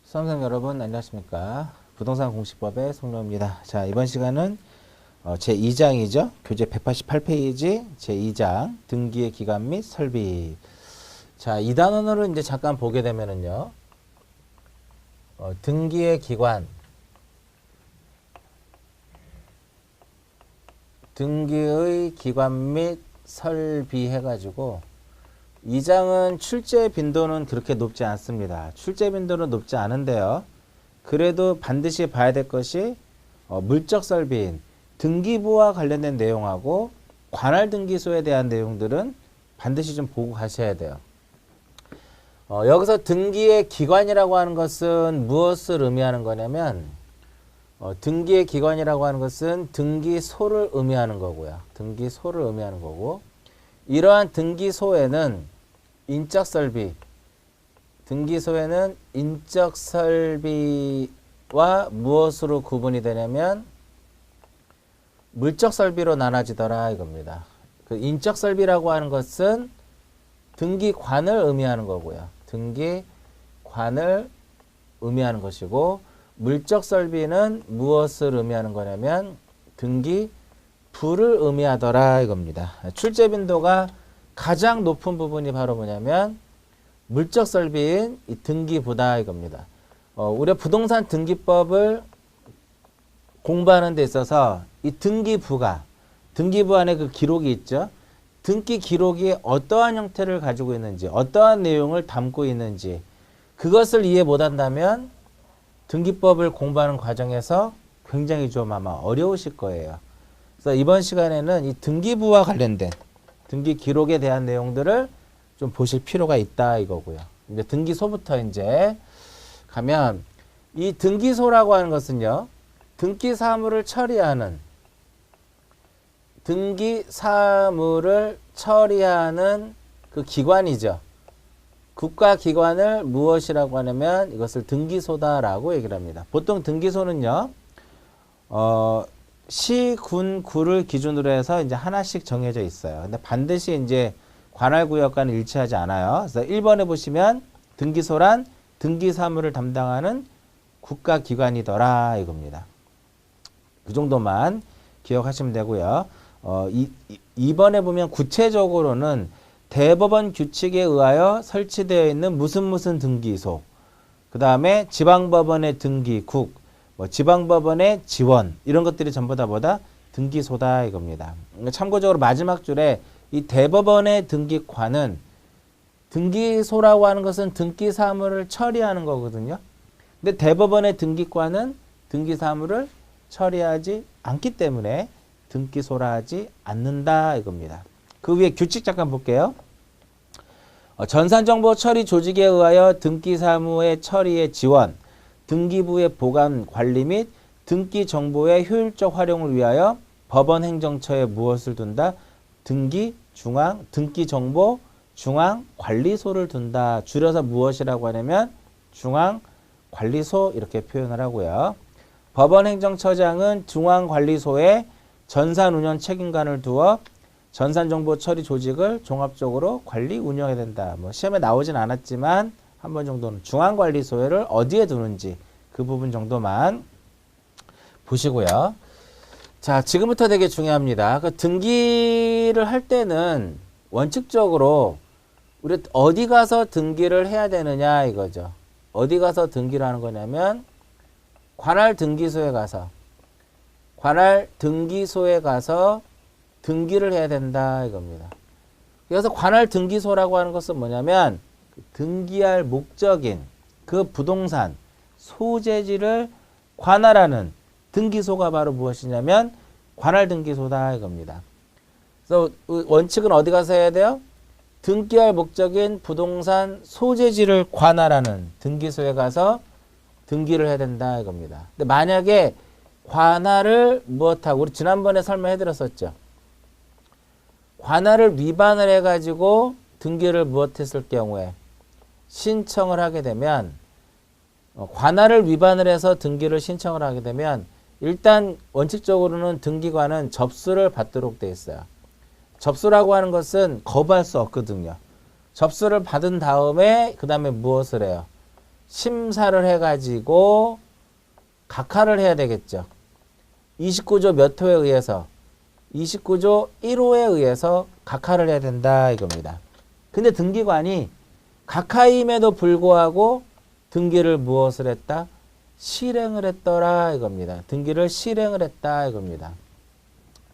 수험생 여러분 안녕하십니까. 부동산 공시법의 송로입니다. 자, 이번 시간은 제2장이죠. 교재 188페이지 제2장 등기의 기간 및 설비. 자, 이 단원을 이제 잠깐 보게 되면은요. 등기의 기관, 등기의 기관 및 설비 해가지고 이 장은 출제 빈도는 그렇게 높지 않습니다. 출제 빈도는 높지 않은데요. 그래도 반드시 봐야 될 것이 물적 설비인 등기부와 관련된 내용하고 관할 등기소에 대한 내용들은 반드시 좀 보고 가셔야 돼요. 여기서 등기의 기관이라고 하는 것은 무엇을 의미하는 거냐면 등기의 기관이라고 하는 것은 등기소를 의미하는 거고요. 등기소를 의미하는 거고 이러한 등기소에는 인적 설비, 등기소에는 인적 설비와 무엇으로 구분이 되냐면 물적 설비로 나눠지더라 이겁니다. 그 인적 설비라고 하는 것은 등기관을 의미하는 거고요. 등기관을 의미하는 것이고 물적 설비는 무엇을 의미하는 거냐면 등기부를 의미하더라 이겁니다. 출제 빈도가 가장 높은 부분이 바로 뭐냐면 물적 설비인 이 등기부다 이겁니다. 우리가 부동산 등기법을 공부하는 데 있어서 이 등기부 안에 그 기록이 있죠. 등기 기록이 어떠한 형태를 가지고 있는지, 어떠한 내용을 담고 있는지 그것을 이해 못한다면 등기법을 공부하는 과정에서 굉장히 좀 아마 어려우실 거예요. 그래서 이번 시간에는 이 등기부와 관련된 등기 기록에 대한 내용들을 좀 보실 필요가 있다 이거고요. 이제 등기소부터 이제 가면 이 등기소라고 하는 것은요. 등기 사무를 처리하는 그 기관이죠. 국가기관을 무엇이라고 하냐면 이것을 등기소다라고 얘기를 합니다. 보통 등기소는요. 시, 군, 구를 기준으로 해서 이제 하나씩 정해져 있어요. 근데 반드시 이제 관할구역과는 일치하지 않아요. 그래서 1번에 보시면 등기소란 등기 사무를 담당하는 국가기관이더라 이겁니다. 그 정도만 기억하시면 되고요. 2번에 보면 구체적으로는 대법원 규칙에 의하여 설치되어 있는 무슨 등기소, 그 다음에 지방법원의 등기국, 지방법원의 지원 이런 것들이 전부 다 뭐다? 등기소다 이겁니다. 참고적으로 마지막 줄에 이 대법원의 등기관은 등기소라고 하는 것은 등기사무를 처리하는 거거든요. 근데 대법원의 등기관은 등기사무를 처리하지 않기 때문에 등기소라 하지 않는다 이겁니다. 그 위에 규칙 잠깐 볼게요. 전산정보 처리 조직에 의하여 등기사무의 처리의 지원, 등기부의 보관 관리 및 등기 정보의 효율적 활용을 위하여 법원 행정처에 무엇을 둔다? 등기 정보 중앙 관리소를 둔다. 줄여서 무엇이라고 하냐면 중앙 관리소 이렇게 표현을 하고요. 법원 행정처장은 중앙 관리소에 전산 운영 책임관을 두어 전산 정보 처리 조직을 종합적으로 관리 운영해야 된다. 시험에 나오진 않았지만 한 번 정도는 중앙관리소를 어디에 두는지 그 부분 정도만 보시고요. 자, 지금부터 되게 중요합니다. 그 등기를 할 때는 원칙적으로 우리 어디 가서 등기를 해야 되느냐 이거죠. 어디 가서 등기를 하는 거냐면 관할 등기소에 가서 등기를 해야 된다 이겁니다. 그래서 관할 등기소라고 하는 것은 뭐냐면 등기할 목적인 그 부동산 소재지를 관할하는 등기소가 바로 무엇이냐면 관할 등기소다 이겁니다. 그래서 원칙은 어디 가서 해야 돼요? 등기할 목적인 부동산 소재지를 관할하는 등기소에 가서 등기를 해야 된다 이겁니다. 근데 만약에 관할을 무엇하고 우리 지난번에 설명해 드렸었죠. 관할을 위반을 해가지고 등기를 무엇했을 경우에 신청을 하게 되면 관할을 위반을 해서 등기를 신청을 하게 되면 일단 원칙적으로는 등기관은 접수를 받도록 되어 있어요. 접수라고 하는 것은 거부할 수 없거든요. 접수를 받은 다음에 그 다음에 무엇을 해요? 심사를 해가지고 각하를 해야 되겠죠. 29조 몇 호에 의해서 29조 1호에 의해서 각하를 해야 된다 이겁니다. 근데 등기관이 각하임에도 불구하고 등기를 무엇을 했다? 실행을 했더라 이겁니다. 등기를 실행을 했다 이겁니다.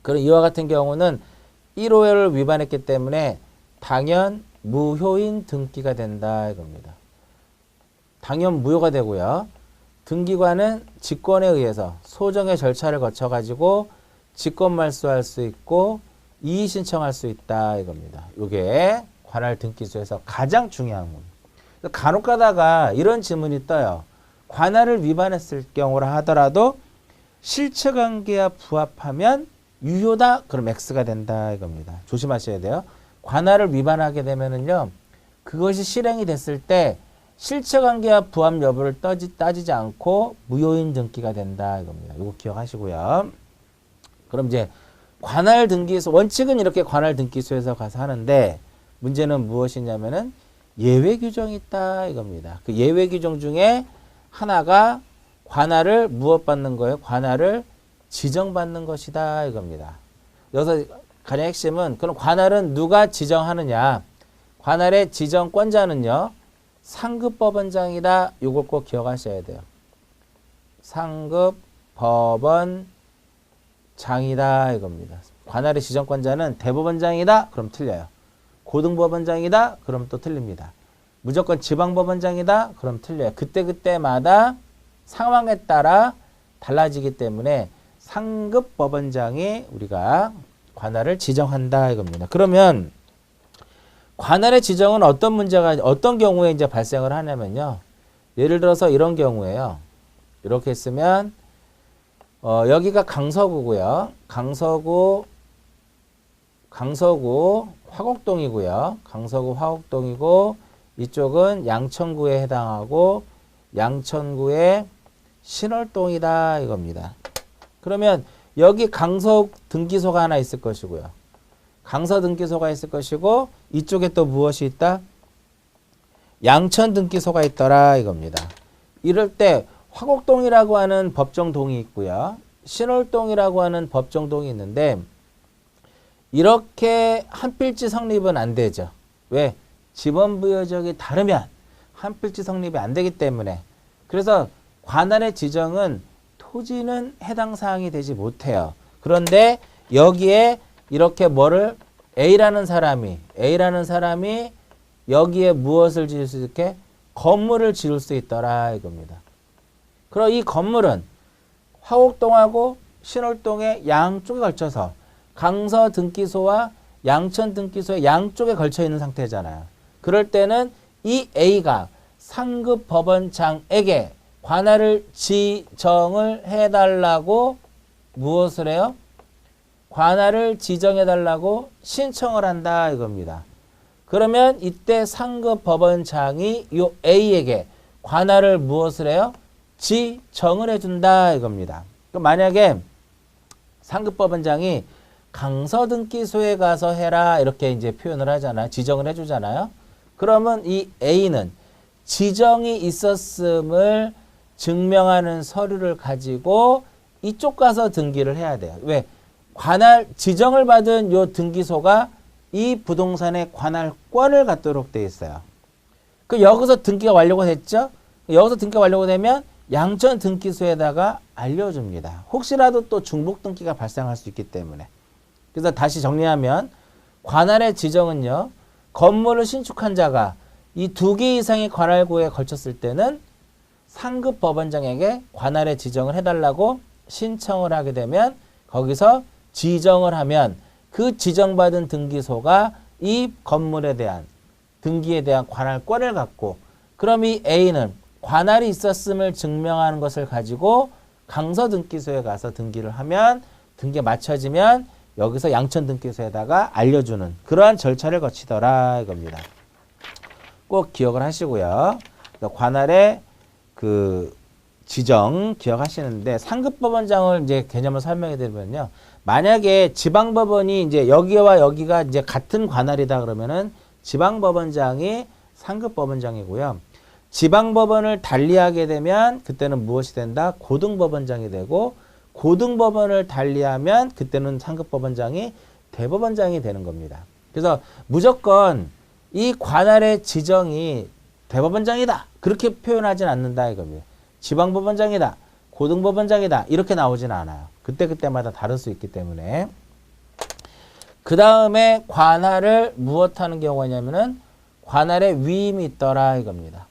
그럼 이와 같은 경우는 1호를 위반했기 때문에 당연 무효인 등기가 된다 이겁니다. 당연 무효가 되고요. 등기관은 직권에 의해서 소정의 절차를 거쳐 가지고 직권 말소할 수 있고 이의 신청할 수 있다 이겁니다. 이게 관할 등기소에서 가장 중요한 문. 간혹 가다가 이런 질문이 떠요. 관할을 위반했을 경우라 하더라도 실체관계와 부합하면 유효다. 그럼 X가 된다 이겁니다. 조심하셔야 돼요. 관할을 위반하게 되면은요. 그것이 실행이 됐을 때 실체관계와 부합 여부를 따지지 않고 무효인 등기가 된다 이겁니다. 이거 기억하시고요. 그럼 이제 관할 등기소 원칙은 이렇게 관할 등기소에서 가서 하는데 문제는 무엇이냐면은 예외 규정이 있다 이겁니다. 그 예외 규정 중에 하나가 관할을 무엇 받는 거예요? 관할을 지정받는 것이다 이겁니다. 여기서 가장 핵심은 그럼 관할은 누가 지정하느냐? 관할의 지정권자는요. 상급법원장이다. 요걸 꼭 기억하셔야 돼요. 상급법원장이다 이겁니다. 관할의 지정권자는 대법원장이다. 그럼 틀려요. 고등법원장이다. 그럼 또 틀립니다. 무조건 지방법원장이다. 그럼 틀려요. 그때그때마다 상황에 따라 달라지기 때문에 상급법원장이 우리가 관할을 지정한다 이겁니다. 그러면 관할의 지정은 어떤 경우에 이제 발생을 하냐면요. 예를 들어서 이런 경우에요. 이렇게 했으면 여기가 강서구고요. 강서구 화곡동이고요. 강서구 화곡동이고 이쪽은 양천구에 해당하고 양천구의 신월동이다 이겁니다. 그러면 여기 강서 등기소가 하나 있을 것이고요. 강서 등기소가 있을 것이고 이쪽에 또 무엇이 있다? 양천 등기소가 있더라 이겁니다. 이럴 때 화곡동이라고 하는 법정동이 있고요. 신월동이라고 하는 법정동이 있는데 이렇게 한필지 성립은 안 되죠. 왜? 지번부여적이 다르면 한필지 성립이 안 되기 때문에. 그래서 관할의 지정은 토지는 해당 사항이 되지 못해요. 그런데 여기에 이렇게 뭐를 A라는 사람이 여기에 무엇을 지을 수 있게? 건물을 지을 수 있더라 이겁니다. 그럼 이 건물은 화곡동하고 신월동의 양쪽에 걸쳐서 강서 등기소와 양천 등기소의 양쪽에 걸쳐 있는 상태잖아요. 그럴 때는 이 A가 상급 법원장에게 관할을 지정을 해달라고 무엇을 해요? 관할을 지정해달라고 신청을 한다 이겁니다. 그러면 이때 상급 법원장이 이 A에게 관할을 무엇을 해요? 지정을 해준다 이겁니다. 그럼 만약에 상급 법원장이 강서등기소에 가서 해라 이렇게 이제 표현을 하잖아요. 지정을 해주잖아요. 그러면 이 A는 지정이 있었음을 증명하는 서류를 가지고 이쪽 가서 등기를 해야 돼요. 왜? 관할 지정을 받은 요 등기소가 이 부동산의 관할권을 갖도록 돼 있어요. 그 여기서 등기가 완료가 됐죠? 여기서 등기가 완료가 되면 양천 등기소에다가 알려줍니다. 혹시라도 또 중복 등기가 발생할 수 있기 때문에. 그래서 다시 정리하면 관할의 지정은요. 건물을 신축한 자가 이 2개 이상의 관할구에 걸쳤을 때는 상급 법원장에게 관할의 지정을 해달라고 신청을 하게 되면 거기서 지정을 하면 그 지정받은 등기소가 이 건물에 대한 등기에 대한 관할권을 갖고 그럼 이 A는 관할이 있었음을 증명하는 것을 가지고 강서 등기소에 가서 등기를 하면 등기에 맞춰지면 여기서 양천 등기소에다가 알려주는 그러한 절차를 거치더라 이겁니다. 꼭 기억을 하시고요. 관할의 그 지정 기억하시는데 상급법원장을 이제 개념을 설명해 드리면요. 만약에 지방법원이 이제 여기와 여기가 이제 같은 관할이다 그러면은 지방법원장이 상급법원장이고요. 지방법원을 달리하게 되면 그때는 무엇이 된다? 고등법원장이 되고 고등법원을 달리하면 그때는 상급법원장이 대법원장이 되는 겁니다. 그래서 무조건 이 관할의 지정이 대법원장이다. 그렇게 표현하진 않는다 이겁니다. 지방법원장이다. 고등법원장이다. 이렇게 나오진 않아요. 그때그때마다 다를 수 있기 때문에. 그 다음에 관할을 무엇하는 경우가 있냐면은 관할에 위임이 있더라 이겁니다.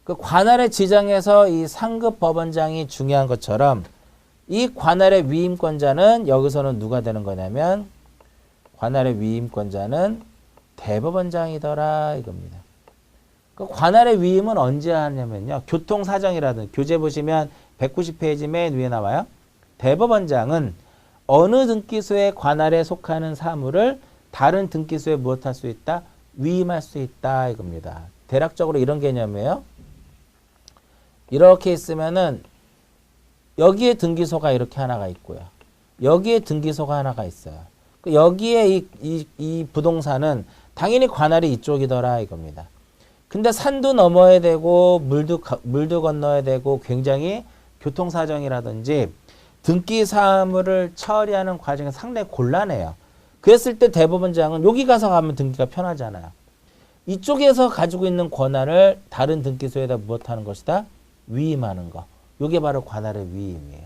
그 관할의 지정에서 이 상급 법원장이 중요한 것처럼 이 관할의 위임권자는 여기서는 누가 되는 거냐면 관할의 위임권자는 대법원장이더라 이겁니다. 그 관할의 위임은 언제 하냐면요. 교통사정이라든 교재 보시면 190페이지 맨 위에 나와요. 대법원장은 어느 등기소의 관할에 속하는 사무를 다른 등기소에 무엇할 수 있다? 위임할 수 있다 이겁니다. 대략적으로 이런 개념이에요. 이렇게 있으면은 여기에 등기소가 이렇게 하나가 있고요. 여기에 등기소가 하나가 있어요. 여기에 이 부동산은 당연히 관할이 이쪽이더라 이겁니다. 근데 산도 넘어야 되고 물도 건너야 되고 굉장히 교통사정이라든지 등기 사무를 처리하는 과정이 상당히 곤란해요. 그랬을 때 대법원장은 여기 가서 가면 등기가 편하잖아요. 이쪽에서 가지고 있는 권한을 다른 등기소에다 무엇하는 것이다? 위임하는 거. 이게 바로 관할의 위임이에요.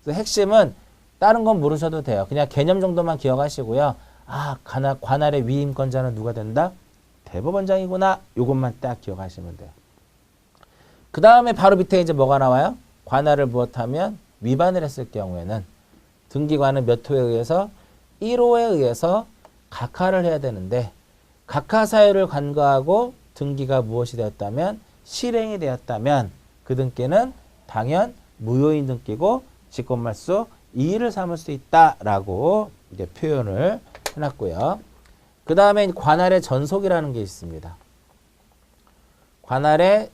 그래서 핵심은 다른 건 모르셔도 돼요. 그냥 개념 정도만 기억하시고요. 아, 관할의 위임권자는 누가 된다? 대법원장이구나. 이것만 딱 기억하시면 돼요. 그 다음에 바로 밑에 이제 뭐가 나와요? 관할을 무엇하면 위반을 했을 경우에는 등기관은 몇 호에 의해서 1호에 의해서 각하를 해야 되는데 각하 사유를 간과하고 등기가 무엇이 되었다면 실행이 되었다면 그 등기는 당연 무효인 등기고 직권말소 2일을 삼을 수 있다라고 이제 표현을 해놨고요. 그 다음에 관할의 전속이라는 게 있습니다. 관할의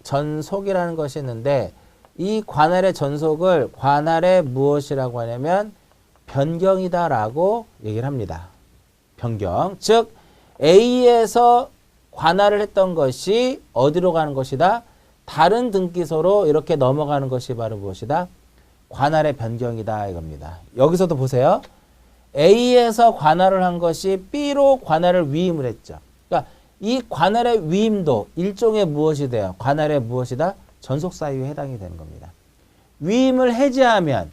전속이라는 것이 있는데 이 관할의 전속을 관할의 무엇이라고 하냐면 변경이다라고 얘기를 합니다. 변경. 즉 A에서 관할을 했던 것이 어디로 가는 것이다? 다른 등기소로 이렇게 넘어가는 것이 바로 무엇이다? 관할의 변경이다 이겁니다. 여기서도 보세요. A에서 관할을 한 것이 B로 관할을 위임을 했죠. 그러니까 이 관할의 위임도 일종의 무엇이 돼요? 관할의 무엇이다? 전속사유에 해당이 되는 겁니다. 위임을 해제하게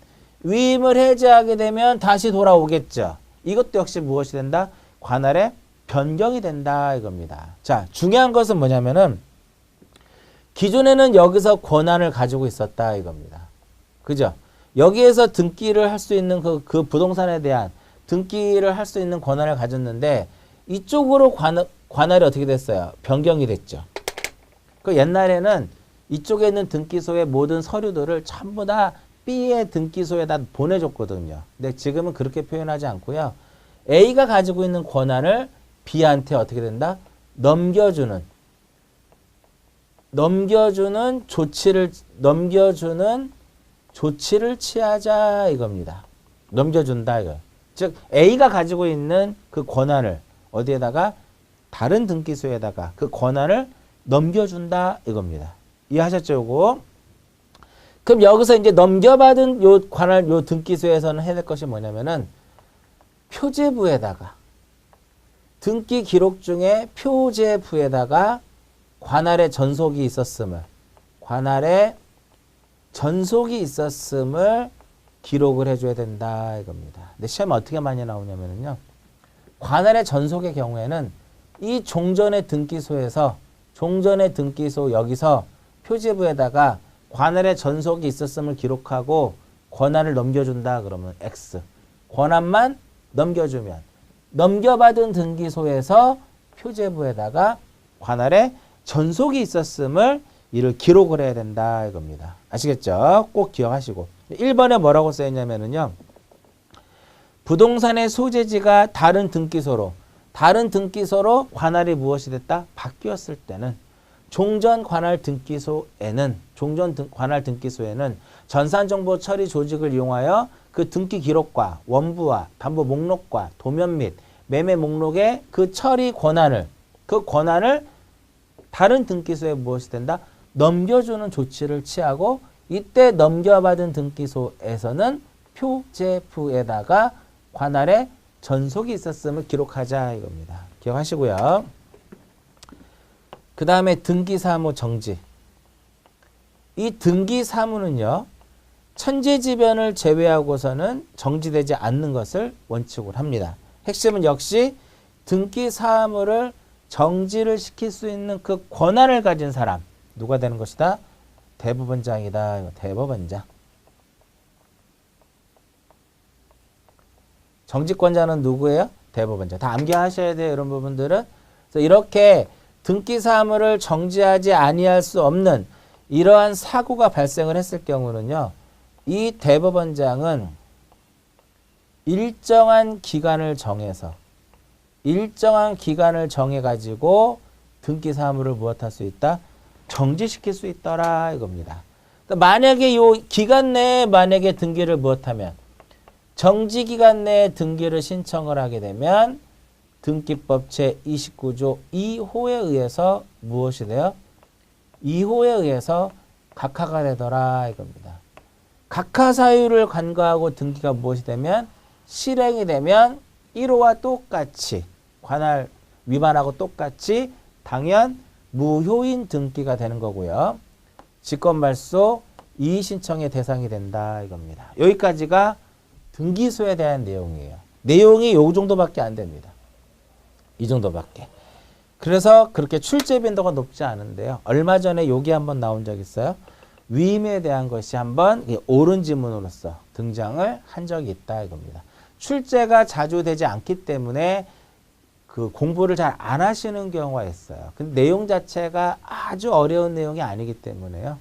되면 다시 돌아오겠죠. 이것도 역시 무엇이 된다? 관할의 변경이 된다 이겁니다. 자, 중요한 것은 뭐냐면은 기존에는 여기서 권한을 가지고 있었다 이겁니다. 그죠? 여기에서 등기를 할 수 있는 그 부동산에 대한 등기를 할 수 있는 권한을 가졌는데 이쪽으로 관할이 어떻게 됐어요? 변경이 됐죠. 그 옛날에는 이쪽에 있는 등기소의 모든 서류들을 전부 다 B의 등기소에다 보내줬거든요. 근데 지금은 그렇게 표현하지 않고요. A가 가지고 있는 권한을 B한테 어떻게 된다? 넘겨주는 조치를 취하자 이겁니다. 넘겨준다 이거. 즉 A가 가지고 있는 그 권한을 어디에다가 다른 등기소에다가 그 권한을 넘겨준다 이겁니다. 이해하셨죠? 요거. 그럼 여기서 이제 넘겨받은 요 관할 요 등기소에서는 해야 될 것이 뭐냐면은 표제부에다가 등기 기록 중에 표제부에다가 관할의 전속이 있었음을 기록을 해줘야 된다 이겁니다. 근데 시험에 어떻게 많이 나오냐면요. 관할의 전속의 경우에는 이 종전의 등기소에서 종전의 등기소 여기서 표지부에다가 관할의 전속이 있었음을 기록하고 권한을 넘겨준다 그러면 X. 권한만 넘겨주면 넘겨받은 등기소에서 표제부에다가 관할의 전속이 있었음을 이를 기록을 해야 된다 이겁니다. 아시겠죠? 꼭 기억하시고 1번에 뭐라고 써있냐면요. 부동산의 소재지가 다른 등기소로 관할이 무엇이 됐다? 바뀌었을 때는 종전 관할 등기소에는 전산정보 처리 조직을 이용하여 그 등기 기록과 원부와 담보 목록과 도면 및 매매 목록의 그 처리 권한을 그 권한을 다른 등기소에 무엇이 된다? 넘겨주는 조치를 취하고 이때 넘겨받은 등기소에서는 표제부에다가 관할의 전속이 있었음을 기록하자 이겁니다. 기억하시고요. 그 다음에 등기사무 정지. 이 등기사무는요. 천재지변을 제외하고서는 정지되지 않는 것을 원칙으로 합니다. 핵심은 역시 등기사무를 정지를 시킬 수 있는 그 권한을 가진 사람. 누가 되는 것이다? 대법원장이다. 대법원장. 정지권자는 누구예요? 대법원장. 다 암기하셔야 돼요. 이런 부분들은. 그래서 이렇게 등기사무를 정지하지 아니할 수 없는 이러한 사고가 발생을 했을 경우는요. 이 대법원장은 일정한 기간을 정해서 가지고 등기사무를 무엇할 수 있다? 정지시킬 수 있더라 이겁니다. 만약에 이 기간 내에 만약에 등기를 무엇하면 정지기간 내에 등기를 신청을 하게 되면 등기법 제29조 2호에 의해서 무엇이 돼요? 2호에 의해서 각하가 되더라 이겁니다. 각하 사유를 간과하고 등기가 무엇이 되면 실행이 되면 1호와 똑같이 관할 위반하고 똑같이 당연 무효인 등기가 되는 거고요. 직권말소 이의신청의 대상이 된다 이겁니다. 여기까지가 등기소에 대한 내용이에요. 내용이 요 정도밖에 안 됩니다. 이 정도밖에. 그래서 그렇게 출제 빈도가 높지 않은데요. 얼마 전에 여기 한번 나온 적 있어요. 위임에 대한 것이 한번 옳은 지문으로서 등장을 한 적이 있다 이겁니다. 출제가 자주 되지 않기 때문에 그 공부를 잘 안 하시는 경우가 있어요. 근데 내용 자체가 아주 어려운 내용이 아니기 때문에요.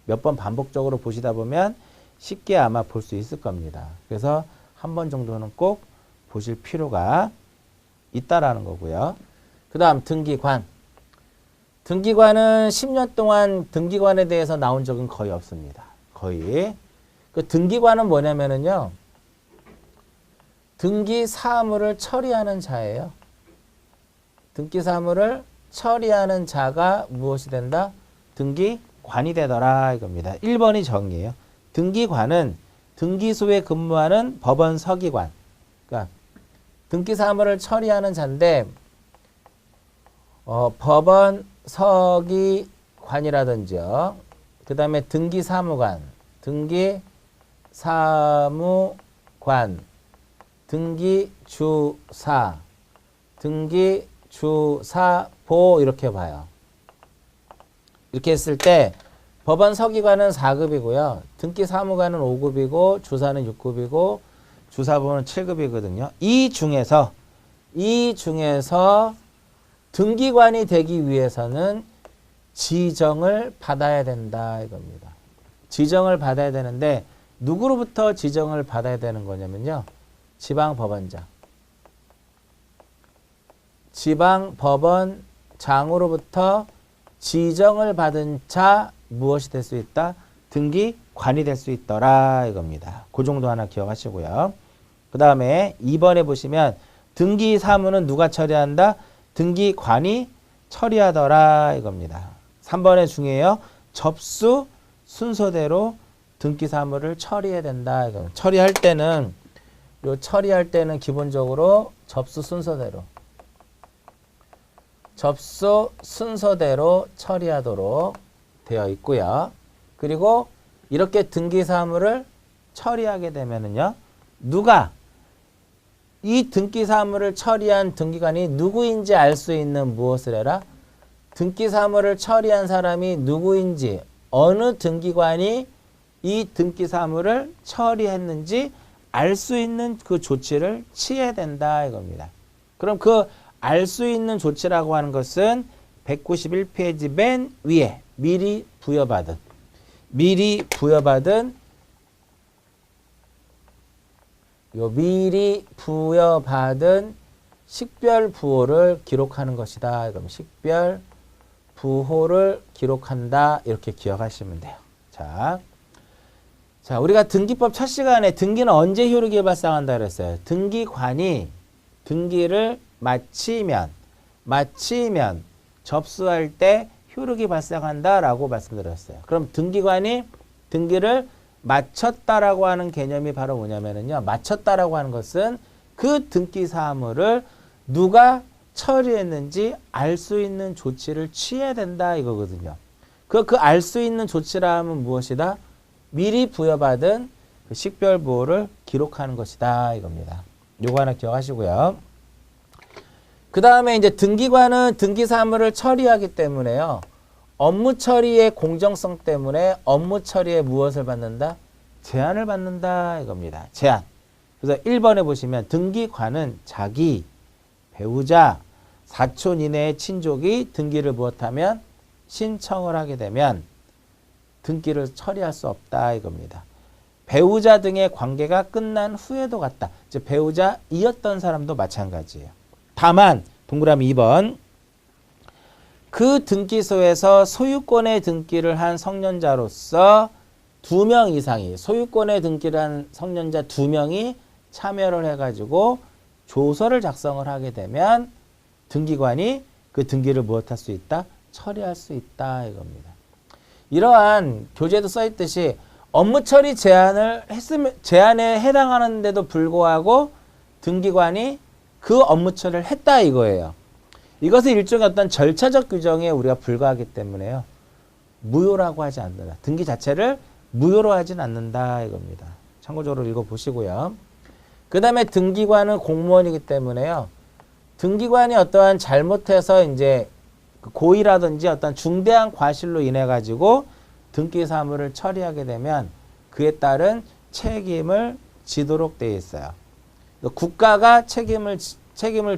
몇 번 반복적으로 보시다 보면 쉽게 아마 볼 수 있을 겁니다. 그래서 한 번 정도는 꼭 보실 필요가 있다라는 거고요. 그 다음 등기관. 등기관은 10년 동안 등기관에 대해서 나온 적은 거의 없습니다. 거의. 그 등기관은 뭐냐면은요. 등기 사무를 처리하는 자예요. 등기 사무를 처리하는 자가 무엇이 된다? 등기관이 되더라 이겁니다. 1번이 정의예요. 등기관은 등기소에 근무하는 법원 서기관. 그러니까 등기 사무를 처리하는 자인데 법원 서기관이라든지요. 그 다음에 등기사무관, 등기사무관, 등기주사, 등기주사보 이렇게 봐요. 이렇게 했을 때 법원 서기관은 4급이고요. 등기사무관은 5급이고 주사는 6급이고 주사보는 7급이거든요. 이 중에서 등기관이 되기 위해서는 지정을 받아야 된다 이겁니다. 지정을 받아야 되는데 누구로부터 지정을 받아야 되는 거냐면요. 지방법원장. 지방법원장으로부터 지정을 받은 자 무엇이 될 수 있다? 등기관이 될 수 있더라 이겁니다. 그 정도 하나 기억하시고요. 그 다음에 2번에 보시면 등기사무는 누가 처리한다? 등기관이 처리하더라 이겁니다. 3번에 중요해요. 접수 순서대로 등기사무를 처리해야 된다. 처리할 때는 기본적으로 접수 순서대로 처리하도록 되어 있고요. 그리고 이렇게 등기사무를 처리하게 되면은요. 누가 이 등기사무를 처리한 등기관이 누구인지 알 수 있는 무엇을 해라? 등기사무를 처리한 사람이 누구인지 어느 등기관이 이 등기사무를 처리했는지 알 수 있는 그 조치를 취해야 된다 이겁니다. 그럼 그 알 수 있는 조치라고 하는 것은 191페이지 맨 위에 미리 부여받은 식별부호를 기록하는 것이다. 그럼 식별부호를 기록한다. 이렇게 기억하시면 돼요. 자, 우리가 등기법 첫 시간에 등기는 언제 효력이 발생한다 그랬어요. 등기관이 등기를 마치면 마치면 접수할 때 효력이 발생한다라고 말씀드렸어요. 그럼 등기관이 등기를 마쳤다라고 하는 개념이 바로 뭐냐면요. 마쳤다라고 하는 것은 그 등기 사무를 누가 처리했는지 알 수 있는 조치를 취해야 된다 이거거든요. 그 알 수 있는 조치라 하면 무엇이다? 미리 부여받은 그 식별보호를 기록하는 것이다 이겁니다. 요거 하나 기억하시고요. 그 다음에 이제 등기관은 등기 사무를 처리하기 때문에요. 업무 처리의 공정성 때문에 업무 처리에 무엇을 받는다? 제한을 받는다 이겁니다. 제한. 그래서 1번에 보시면 등기관은 자기, 배우자, 사촌 이내의 친족이 등기를 무엇하면 신청을 하게 되면 등기를 처리할 수 없다 이겁니다. 배우자 등의 관계가 끝난 후에도 같다. 즉 배우자이었던 사람도 마찬가지예요. 다만 동그라미 2번 그 등기소에서 소유권의 등기를 한 성년자로서 2명 이상이 소유권의 등기를 한 성년자 2명이 참여를 해가지고 조서를 작성을 하게 되면 등기관이 그 등기를 무엇할 수 있다? 처리할 수 있다 이겁니다. 이러한 교재도 써있듯이 업무 처리 제한을 했으면 제한에 해당하는데도 불구하고 등기관이 그 업무 처리를 했다 이거예요. 이것은 일종의 어떤 절차적 규정에 우리가 불과하기 때문에요. 무효라고 하지 않는다. 등기 자체를 무효로 하진 않는다 이겁니다. 참고적으로 읽어보시고요. 그 다음에 등기관은 공무원이기 때문에요. 등기관이 어떠한 잘못해서 이제 고의라든지 어떤 중대한 과실로 인해 가지고 등기 사무를 처리하게 되면 그에 따른 책임을 지도록 되어 있어요. 국가가 책임을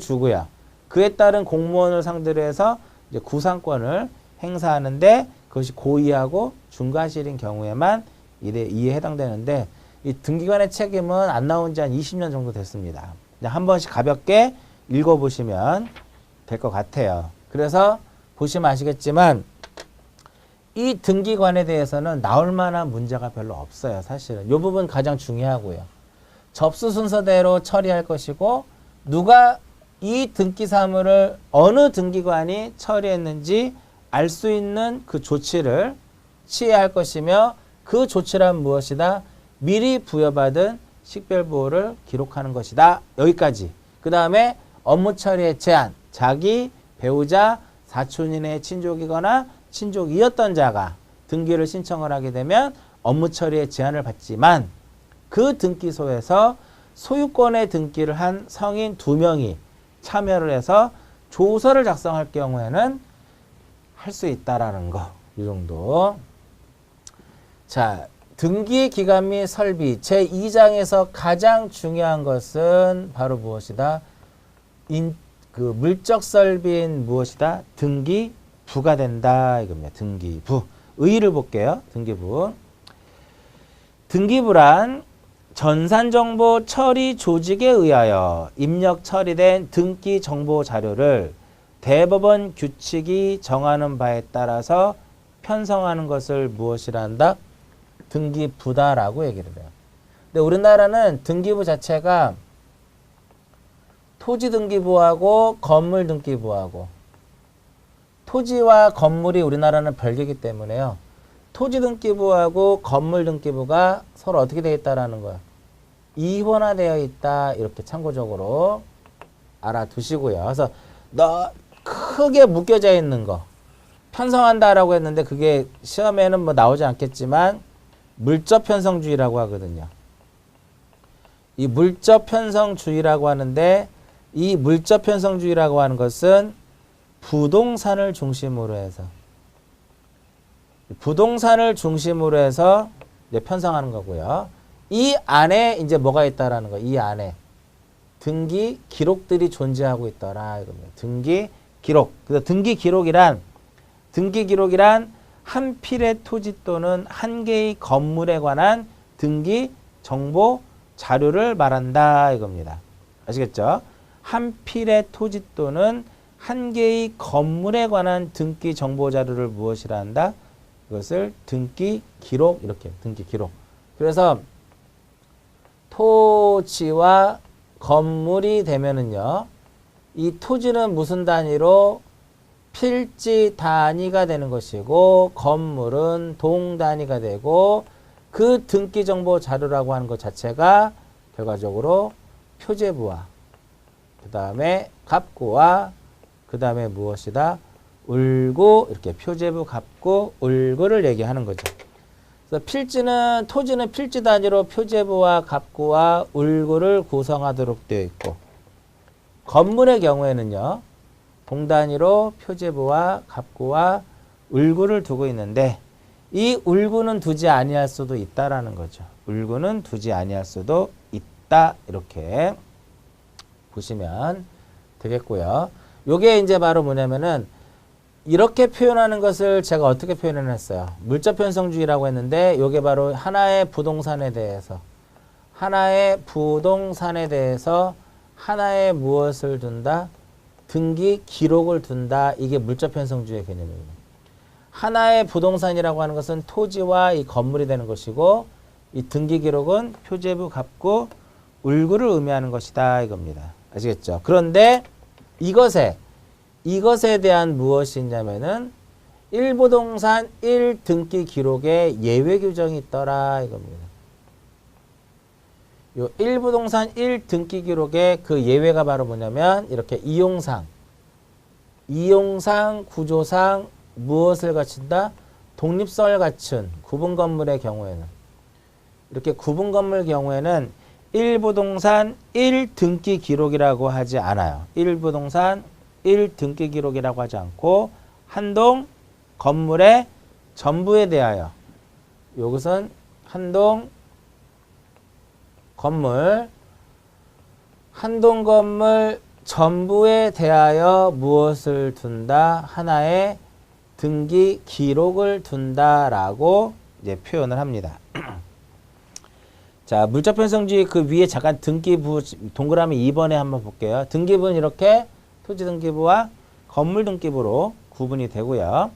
주고요. 그에 따른 공무원을 상대로 해서 이제 구상권을 행사하는데 그것이 고의하고 중과실인 경우에만 이에 해당되는데 이 등기관의 책임은 안 나온 지 한 20년 정도 됐습니다. 한 번씩 가볍게 읽어보시면 될 것 같아요. 그래서 보시면 아시겠지만 이 등기관에 대해서는 나올 만한 문제가 별로 없어요. 사실은. 이 부분 가장 중요하고요. 접수 순서대로 처리할 것이고 누가 이 등기 사무를 어느 등기관이 처리했는지 알 수 있는 그 조치를 취해야 할 것이며 그 조치란 무엇이다? 미리 부여받은 식별보호를 기록하는 것이다. 여기까지. 그 다음에 업무 처리의 제한. 자기, 배우자, 사촌인의 친족이거나 친족이었던 자가 등기를 신청을 하게 되면 업무 처리의 제한을 받지만 그 등기소에서 소유권의 등기를 한 성인 2명이 참여를 해서 조서를 작성할 경우에는 할 수 있다라는 거. 이 정도. 자, 등기 기간 및 설비 제2장에서 가장 중요한 것은 바로 무엇이다? 물적 설비인 무엇이다? 등기부가 된다 이겁니다. 등기부. 의의를 볼게요. 등기부. 등기부란 전산정보 처리 조직에 의하여 입력 처리된 등기 정보 자료를 대법원 규칙이 정하는 바에 따라서 편성하는 것을 무엇이라 한다? 등기부다라고 얘기를 해요. 근데 우리나라는 등기부 자체가 토지 등기부하고 건물 등기부하고 토지와 건물이 우리나라는 별개이기 때문에요. 토지 등기부하고 건물 등기부가 서로 어떻게 되어 있다라는 거야. 이혼화되어 있다. 이렇게 참고적으로 알아두시고요. 그래서 크게 묶여져 있는 거 편성한다라고 했는데 그게 시험에는 뭐 나오지 않겠지만 물적 편성주의라고 하거든요. 이 물적 편성주의라고 하는데 이 물적 편성주의라고 하는 것은 부동산을 중심으로 해서 이제 편성하는 거고요. 이 안에 이제 뭐가 있다라는 거. 이 안에 등기 기록들이 존재하고 있더라 이겁니다. 등기 기록. 그래서 등기 기록이란 한 필의 토지 또는 한 개의 건물에 관한 등기 정보 자료를 말한다 이겁니다. 아시겠죠? 한 필의 토지 또는 한 개의 건물에 관한 등기 정보 자료를 무엇이라 한다? 이것을 등기 기록 이렇게 등기 기록. 그래서 토지와 건물이 되면은요. 이 토지는 무슨 단위로? 필지 단위가 되는 것이고 건물은 동 단위가 되고 그 등기 정보 자료라고 하는 것 자체가 결과적으로 표제부와 그 다음에 갑구와 그 다음에 무엇이다? 울구. 이렇게 표제부, 갑구, 울구를 얘기하는 거죠. 그래서 필지는 토지는 필지 단위로 표제부와 갑구와 울구를 구성하도록 되어 있고 건물의 경우에는요. 동 단위로 표제부와 갑구와 울구를 두고 있는데 이 울구는 두지 아니할 수도 있다라는 거죠. 울구는 두지 아니할 수도 있다. 이렇게 보시면 되겠고요. 요게 이제 바로 뭐냐면은 이렇게 표현하는 것을 제가 어떻게 표현했어요? 물적 편성주의라고 했는데 요게 바로 하나의 부동산에 대해서 하나의 무엇을 둔다? 등기 기록을 둔다. 이게 물적 편성주의 개념입니다. 하나의 부동산이라고 하는 것은 토지와 이 건물이 되는 것이고 이 등기 기록은 표제부, 갑구, 울구를 의미하는 것이다 이겁니다. 아시겠죠? 그런데 이것에 대한 무엇이 있냐면은 1부동산 1등기 기록에 예외 규정이 있더라 이겁니다. 요 1부동산 1등기 기록의 그 예외가 바로 뭐냐면 이렇게 이용상 구조상 무엇을 갖춘다? 독립성을 갖춘 구분 건물의 경우에는 이렇게 구분 건물 경우에는 1부동산 1등기 기록이라고 하지 않아요. 1부동산 1등기 기록이라고 하지 않고 한동 건물의 전부에 대하여 이것은 한동 건물 전부에 대하여 무엇을 둔다? 하나의 등기 기록을 둔다라고 이제 표현을 합니다. 자, 물적 편성주의 그 위에 잠깐 등기부 동그라미 2번에 한번 볼게요. 등기부는 이렇게 토지 등기부와 건물 등기부로 구분이 되고요.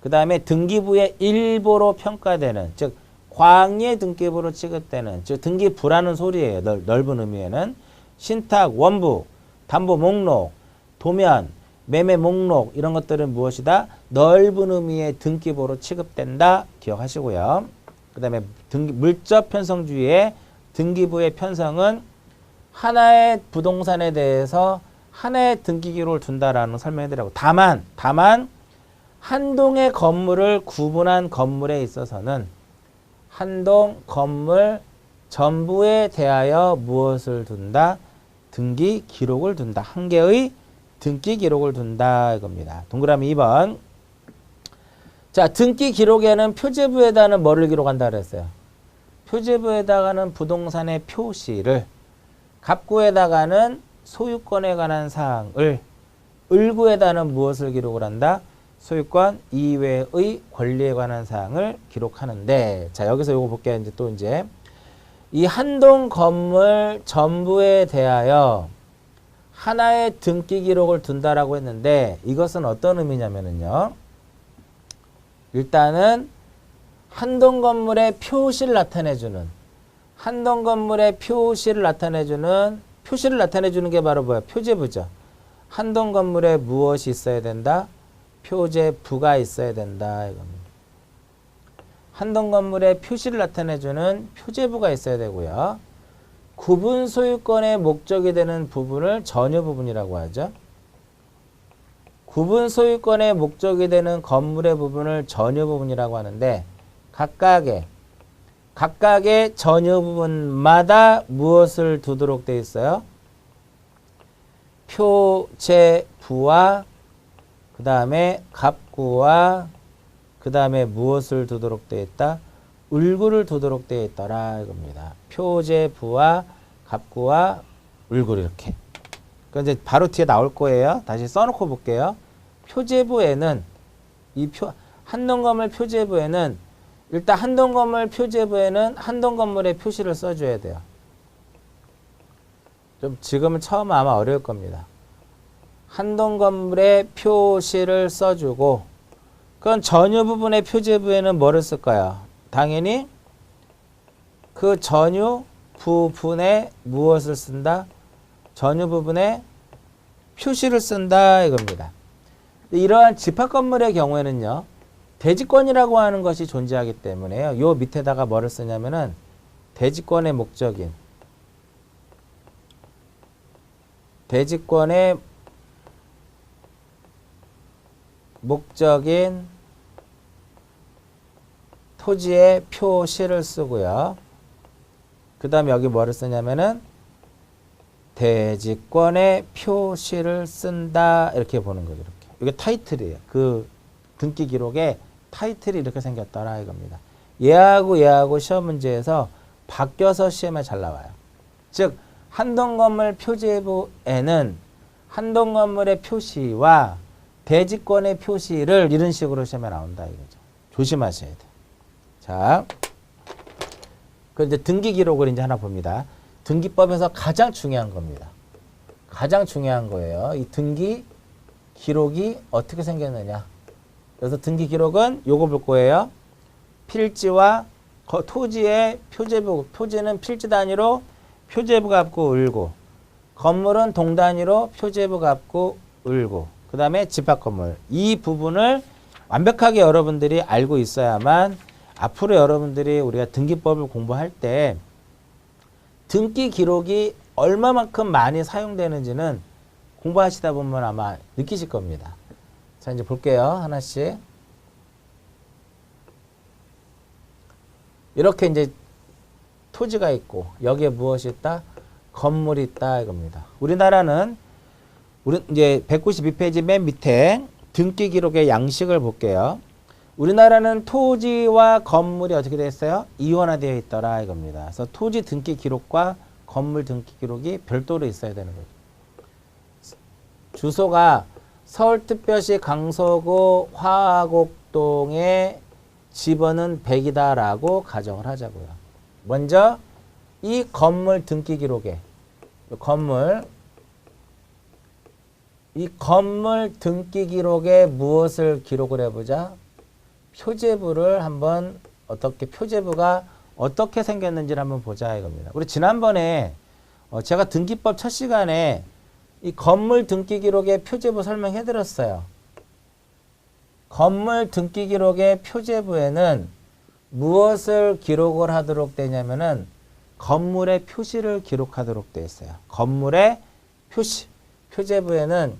그 다음에 등기부의 일부로 평가되는 즉 광예 등기부로 취급되는 즉 등기부라는 소리예요. 넓은 의미에는 신탁, 원부, 담보 목록, 도면, 매매 목록 이런 것들은 무엇이다? 넓은 의미의 등기부로 취급된다. 기억하시고요. 그 다음에 물적 편성주의의 등기부의 편성은 하나의 부동산에 대해서 하나의 등기 기록을 둔다라는 설명해드리고 다만 한 동의 건물을 구분한 건물에 있어서는 한동 건물 전부에 대하여 무엇을 둔다? 등기 기록을 둔다. 한 개의 등기 기록을 둔다 이겁니다. 동그라미 2번. 자, 등기 기록에는 표제부에다는 뭐를 기록한다 그랬어요? 표제부에다가는 부동산의 표시를, 갑구에다가는 소유권에 관한 사항을, 을구에다는 무엇을 기록을 한다? 소유권 이외의 권리에 관한 사항을 기록하는데, 자, 여기서 요거 볼게요. 이제 이 한동 건물 전부에 대하여 하나의 등기 기록을 둔다라고 했는데, 이것은 어떤 의미냐면요. 일단은 한동 건물의 표시를 나타내주는, 표시를 나타내주는 게 바로 뭐야? 표제부죠. 한동 건물에 무엇이 있어야 된다? 표제부가 있어야 된다 이겁니다. 한동 건물의 표시를 나타내주는 표제부가 있어야 되고요. 구분 소유권의 목적이 되는 부분을 전유 부분이라고 하죠. 구분 소유권의 목적이 되는 건물의 부분을 전유 부분이라고 하는데, 각각의 전유 부분마다 무엇을 두도록 되어 있어요? 표제부와 그 다음에 갑구와 그 다음에 무엇을 두도록 되어 있다? 을구를 두도록 되어 있더라 이겁니다. 표제부와 갑구와 을구 이렇게. 그러니까 이제 바로 뒤에 나올 거예요. 다시 써놓고 볼게요. 표제부에는 한동 건물 표제부에는 일단 한동 건물 표제부에는 한동 건물의 표시를 써줘야 돼요. 좀 지금은 처음 아마 어려울 겁니다. 한동 건물의 표시를 써주고, 그건 전유 부분의 표제부에는 뭐를 쓸까요? 당연히 그 전유 부분에 무엇을 쓴다? 전유 부분에 표시를 쓴다 이겁니다. 이러한 집합 건물의 경우에는요. 대지권이라고 하는 것이 존재하기 때문에요. 요 밑에다가 뭐를 쓰냐면은 대지권의 목적인 토지의 표시를 쓰고요. 그 다음에 여기 뭐를 쓰냐면은 대지권의 표시를 쓴다 이렇게 보는 거죠. 이렇게. 이게 타이틀이에요. 그 등기 기록에 타이틀이 이렇게 생겼더라 이겁니다. 얘하고 시험 문제에서 바뀌어서 시험에 잘 나와요. 즉 한동건물 표제부에는 한동건물의 표시와 대지권의 표시를 이런 식으로 시험에 나온다 이거죠. 조심하셔야 돼요. 자, 그 이제 등기 기록을 이제 하나 봅니다. 등기법에서 가장 중요한 겁니다. 가장 중요한 거예요. 이 등기 기록이 어떻게 생겼느냐. 그래서 등기 기록은 요거 볼 거예요. 필지와 토지의 표제부, 표지는 필지 단위로 표제부 값고 을고, 건물은 동 단위로 표제부 값고 을고, 그 다음에 집합 건물. 이 부분을 완벽하게 여러분들이 알고 있어야만 앞으로 여러분들이 우리가 등기법을 공부할 때 등기 기록이 얼마만큼 많이 사용되는지는 공부하시다 보면 아마 느끼실 겁니다. 자, 이제 볼게요. 하나씩. 이렇게 이제 토지가 있고 여기에 무엇이 있다? 건물이 있다 이겁니다. 우리나라는 이제 192페이지 맨 밑에 등기 기록의 양식을 볼게요. 우리나라는 토지와 건물이 어떻게 되어 있어요? 이원화되어 있더라 이겁니다. 그래서 토지 등기 기록과 건물 등기 기록이 별도로 있어야 되는 거죠. 주소가 서울특별시 강서구 화곡동의 집원은 100이다라고 가정을 하자고요. 먼저 이 건물 등기 기록에 이 건물 등기 기록에 무엇을 기록을 해보자? 표제부를 한번 표제부가 어떻게 생겼는지를 한번 보자 이겁니다. 우리 지난번에 제가 등기법 첫 시간에 이 건물 등기 기록의 표제부 설명해 드렸어요. 건물 등기 기록의 표제부에는 무엇을 기록을 하도록 되냐면은 건물의 표시를 기록하도록 되어 있어요. 건물의 표시. 표제부에는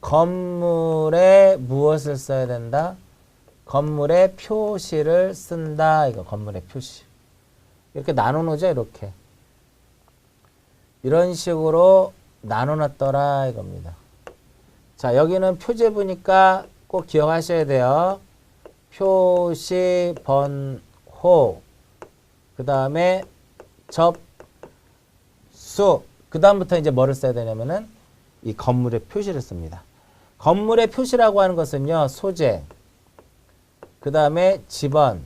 건물에 무엇을 써야 된다? 건물의 표시를 쓴다. 이거 건물의 표시. 이렇게 나눠놓죠. 이렇게. 이런 식으로 나눠놨더라 이겁니다. 자, 여기는 표제부니까 꼭 기억하셔야 돼요. 표시 번호, 그 다음에 접수, 그 다음부터 이제 뭐를 써야 되냐면은 이 건물의 표시를 씁니다. 건물의 표시라고 하는 것은요, 소재, 그 다음에 집원,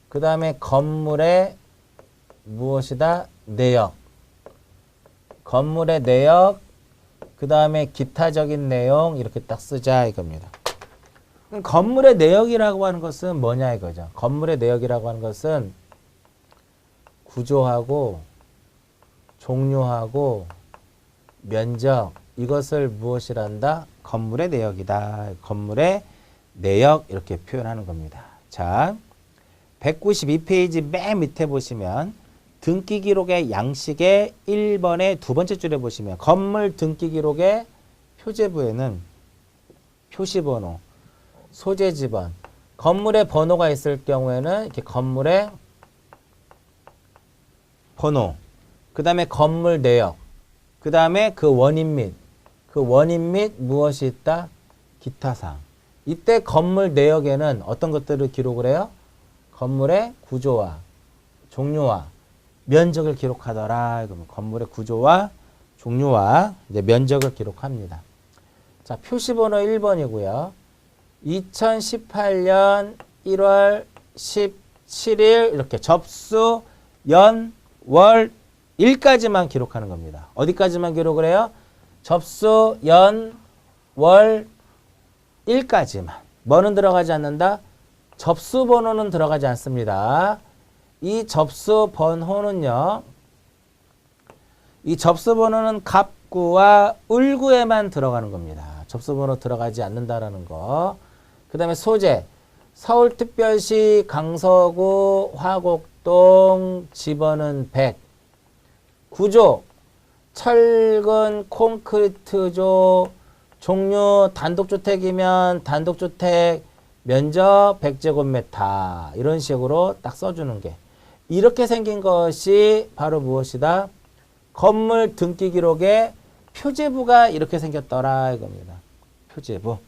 그 다음에 건물의 무엇이다? 내역, 건물의 내역, 그 다음에 기타적인 내용 이렇게 딱 쓰자 이겁니다. 그럼 건물의 내역이라고 하는 것은 뭐냐 이거죠. 건물의 내역이라고 하는 것은 구조하고 종류하고 면적 이것을 무엇이란다? 건물의 내역이다. 건물의 내역 이렇게 표현하는 겁니다. 자, 192페이지 맨 밑에 보시면 등기 기록의 양식의 1번의 두 번째 줄에 보시면 건물 등기 기록의 표제부에는 표시번호, 소재 지번, 건물의 번호가 있을 경우에는 이렇게 건물의 번호, 그 다음에 건물 내역, 그 다음에 그 원인 및 무엇이 있다? 기타사항. 이때 건물 내역에는 어떤 것들을 기록을 해요? 건물의 구조와 종류와 면적을 기록하더라. 건물의 구조와 종류와 이제 면적을 기록합니다. 자, 표시번호 1번이고요. 2018년 1월 17일 이렇게 접수, 연, 월, 일까지만 기록하는 겁니다. 어디까지만 기록을 해요? 접수, 연, 월, 일까지만. 뭐는 들어가지 않는다? 접수 번호는 들어가지 않습니다. 이 접수 번호는요. 이 접수 번호는 갑 갑구와 을구에만 들어가는 겁니다. 접수번호 들어가지 않는다라는 거. 그 다음에 소재. 서울특별시 강서구 화곡동 집어는 100. 구조. 철근 콘크리트조. 종류 단독주택이면 단독주택 면적 100제곱미터. 이런 식으로 딱 써주는 게. 이렇게 생긴 것이 바로 무엇이다? 건물 등기 기록에 표제부가 이렇게 생겼더라 이겁니다. 표제부.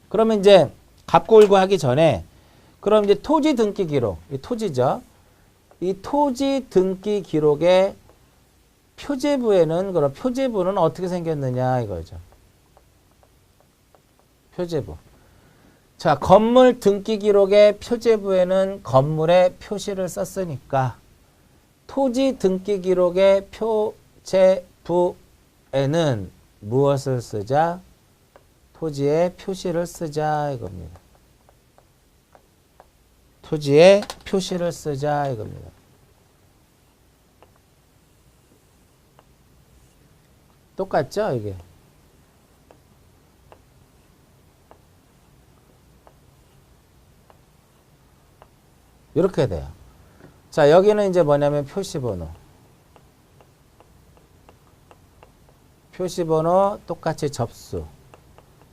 그러면 이제 갑구을구 하기 전에 그럼 이제 토지 등기 기록, 이 토지죠. 이 토지 등기 기록의 표제부에는 그럼 표제부는 어떻게 생겼느냐 이거죠. 표제부. 자, 건물 등기 기록의 표제부에는 건물의 표시를 썼으니까 토지 등기 기록의 표제부에는 무엇을 쓰자? 토지의 표시를 쓰자 이겁니다. 토지의 표시를 쓰자 이겁니다. 똑같죠 이게? 이렇게 돼요. 자, 여기는 이제 뭐냐면 표시번호. 표시번호 똑같이 접수.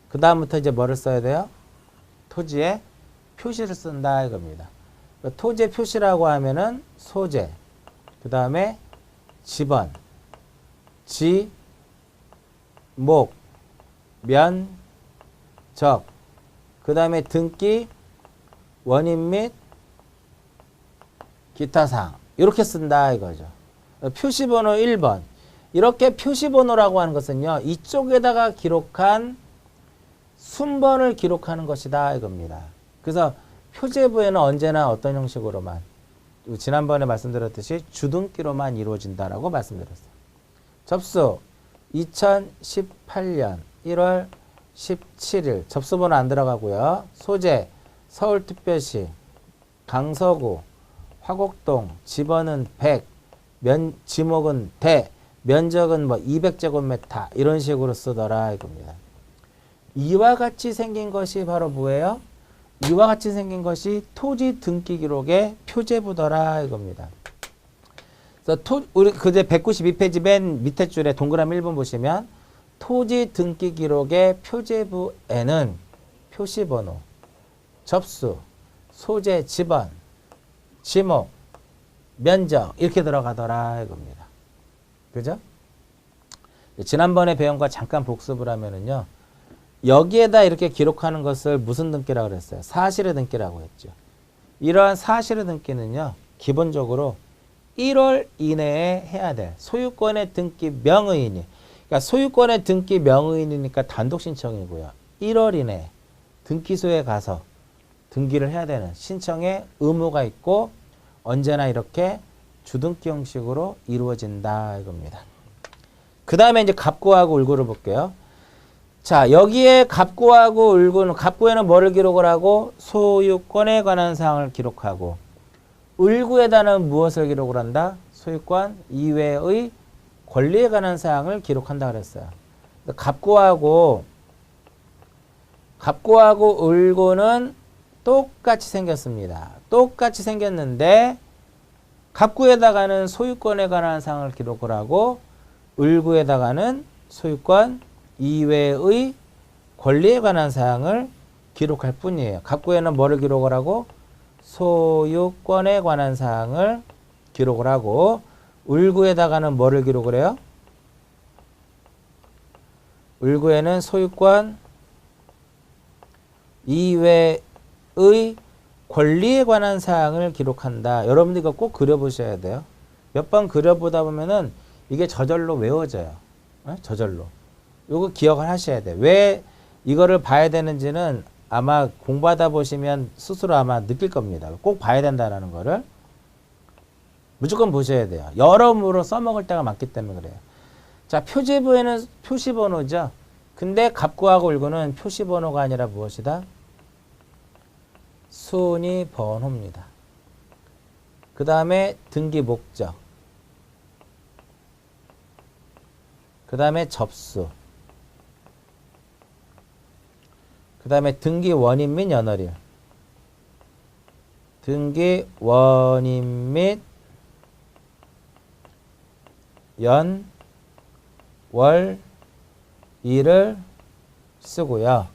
그 다음부터 이제 뭐를 써야 돼요? 토지에 표시를 쓴다 이겁니다. 토지의 표시라고 하면은 소재, 그 다음에 지번, 지, 목, 면, 적, 그 다음에 등기, 원인 및 기타 사항. 이렇게 쓴다 이거죠. 표시번호 1번. 이렇게 표시번호라고 하는 것은요. 이쪽에다가 기록한 순번을 기록하는 것이다 이겁니다. 그래서 표제부에는 언제나 어떤 형식으로만 지난번에 말씀드렸듯이 주등기로만 이루어진다라고 말씀드렸어요. 접수 2018년 1월 17일 접수번호 안 들어가고요. 소재 서울특별시 강서구 화곡동 집어는 100 지목은 대 면적은 뭐 200제곱미터 이런 식으로 쓰더라 이겁니다. 이와 같이 생긴 것이 바로 뭐예요? 이와 같이 생긴 것이 토지 등기 기록의 표제부더라 이겁니다. 그래서 우리 그제 192페이지 맨 밑에 줄에 동그라미 1번 보시면 토지 등기 기록의 표제부에는 표시번호, 접수, 소재, 지번, 지목, 면적 이렇게 들어가더라 이겁니다. 그죠? 지난번에 배운 거 잠깐 복습을 하면은요. 여기에다 이렇게 기록하는 것을 무슨 등기라고 그랬어요? 사실의 등기라고 했죠. 이러한 사실의 등기는요. 기본적으로 1월 이내에 해야 돼. 소유권의 등기 명의인이. 그러니까 소유권의 등기 명의인이니까 단독 신청이고요. 1월 이내 등기소에 가서 등기를 해야 되는 신청에 의무가 있고 언제나 이렇게 주등기 형식으로 이루어진다 이겁니다. 그 다음에 이제 갑구하고 을구를 볼게요. 자, 여기에 갑구하고 을구는 갑구에는 뭐를 기록을 하고 소유권에 관한 사항을 기록하고 을구에다는 무엇을 기록을 한다? 소유권 이외의 권리에 관한 사항을 기록한다 그랬어요. 갑구하고 을구는 똑같이 생겼습니다. 똑같이 생겼는데 갑구에다가는 소유권에 관한 사항을 기록을 하고 을구에다가는 소유권 이외의 권리에 관한 사항을 기록할 뿐이에요. 갑구에는 뭐를 기록을 하고 소유권에 관한 사항을 기록을 하고 을구에다가는 뭐를 기록을 해요? 을구에는 소유권 이외의 권리에 관한 사항을 기록한다. 여러분들 이거 꼭 그려보셔야 돼요. 몇 번 그려보다 보면은 이게 저절로 외워져요. 저절로. 요거 기억을 하셔야 돼요. 왜 이거를 봐야 되는지는 아마 공부하다 보시면 스스로 아마 느낄 겁니다. 꼭 봐야 된다는 거를. 무조건 보셔야 돼요. 여러모로 써먹을 때가 많기 때문에 그래요. 자, 표제부에는 표시번호죠. 근데 갑구하고 을구는 표시번호가 아니라 무엇이다? 순위 번호입니다. 그 다음에 등기 목적. 그 다음에 접수, 그 다음에 등기 원인 및 연월일, 등기 원인 및 연, 월, 일을 쓰고요.